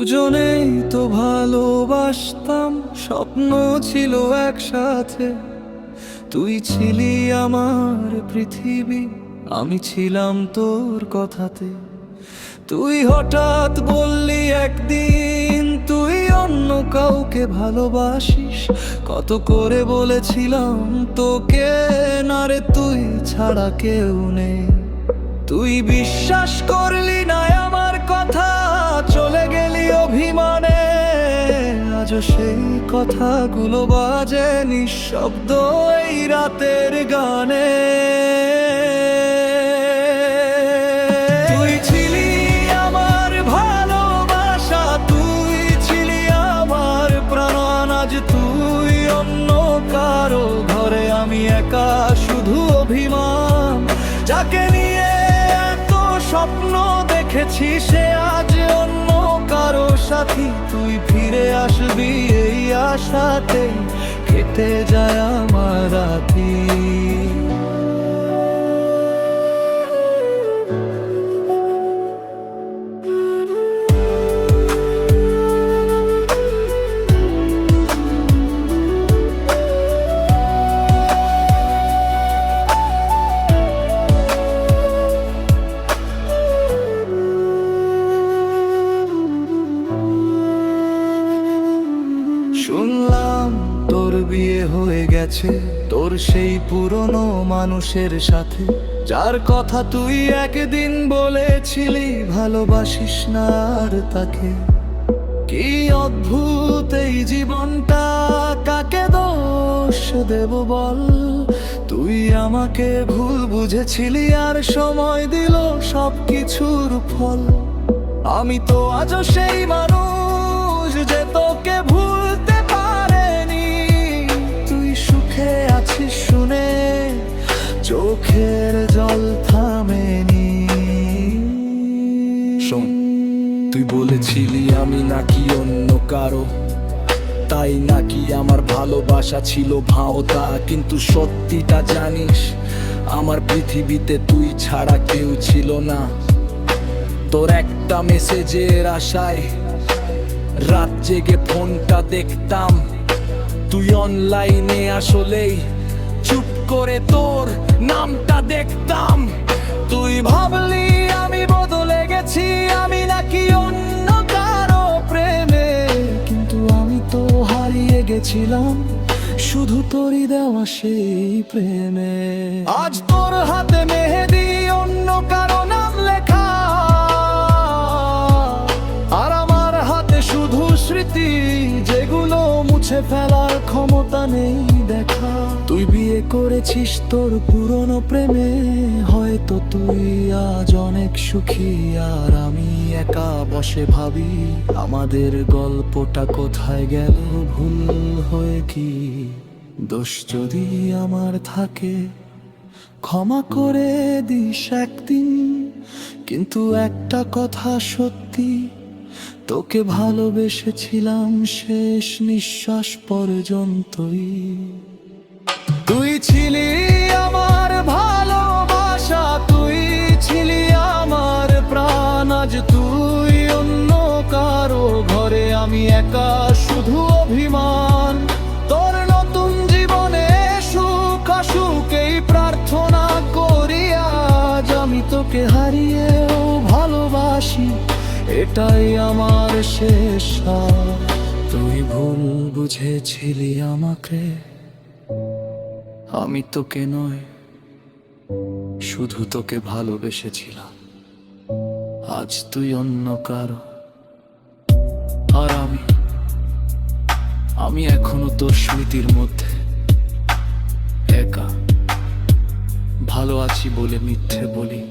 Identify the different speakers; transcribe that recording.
Speaker 1: দুজনেই তো ভালোবাসতাম, স্বপ্ন ছিল একসাথে। তুই ছিলি আমার পৃথিবী, আমি ছিলাম তোর কথাতে। তুই হঠাৎ বললি একদিন তুই অন্য কাউকে ভালোবাসিস। কত করে বলেছিলাম তোকে, না রে তুই ছাড়া কেউ নেই। তুই বিশ্বাস করলি না আমার কথা, চলে গেলি অভিমানে। আজও সেই কথাগুলো বাজে নিঃশব্দ এই রাতের গানে। তুই ছিলি আমার ভালোবাসা, তুই ছিলি আমার প্রাণ। আজ তুই অন্য কারো ঘরে, আমি একা শুধু অভিমান। যাকে নিয়ে এত স্বপ্ন দেখেছি, সে আজ অন্য কারো সাথী। তুই ফিরে আসবি এই আশাতে, কেটে যায় আমার রাতি। শুনলাম তোর বিয়ে হয়ে গেছে, তোর সেই পুরনো মানুষের সাথে, যার কথা তুই একদিন বলেছিলি ভালোবাসিস না আর তাকে। কি অদ্ভুত এই জীবনটা, কাকে দোষ দেব বল? তুই আমাকে ভুল বুঝেছিলি, আর সময় দিল সবকিছুর ফল। আমি তো আজও সেই মানুষ যে তোকে ভুলতে পারেনি। তুই সুখে আছিস শুনে চোখের জল থামেনি।
Speaker 2: শোন, তুই বলেছিলি আমি নাকি অন্য কারো, তাই নাকি আমার ভালোবাসা ছিল ভাওতা। কিন্তু সত্যিটা জানিস, আমার পৃথিবীতে তুই ছাড়া কেউ ছিল না। তোর একটা মেসেজের আশায় রাত জেগে ফোনটা দেখতাম। তুই অনলাইনে আসলেই চুপ করে তোর নামটা দেখতাম।
Speaker 1: তুই ভাবলি আমি বদলে গেছি, আমি নাকি অন্য কারো প্রেমে। কিন্তু আমি তো হারিয়ে গেছিলাম শুধু তোরই দেওয়া সেই প্রেমে। আজ তোর হাতে মেহেদি, অন্য কারো নাম লেখা, আর আমার হাতে শুধু স্মৃতি, যেগুলো মুছে ফেলার ক্ষমতা নেই দেখা। তুই বিয়ে করেছিস তোর পুরনো প্রেমে, হয়তো তুই আজ অনেক সুখী, আর আমি একা বসে ভাবি আমাদের গল্পটা কোথায় গেল, ভুল হয়ে কি। দোষ যদি আমার থাকে ক্ষমা করে দিস একদিন, কিন্তু একটা কথা সত্যি, তোকে ভালোবেসেছিলাম শেষ নিঃশ্বাস পর্যন্তই। তুই ছিলি আমার ভালোবাসা, তুই ছিলি আমার প্রাণ। আজ তুই অন্য কারো ঘরে, আমি একা শুধু অভিমান। তোর নতুন জীবনে সুখ আসুক এই প্রার্থনা করি। আজ আমি তোকে হারিয়েও ভালোবাসি, এটাই আমার শেষ। তুই ভুল বুঝেছিলি আমাকে, আমি তোকে নয় শুধু তোকে ভালোবেসেছিলাম। আজ তুই অন্য কারো, আর আমি এখনো তোর স্মৃতির মধ্যে একা। ভালো আছি বলে মিথ্যে বলি,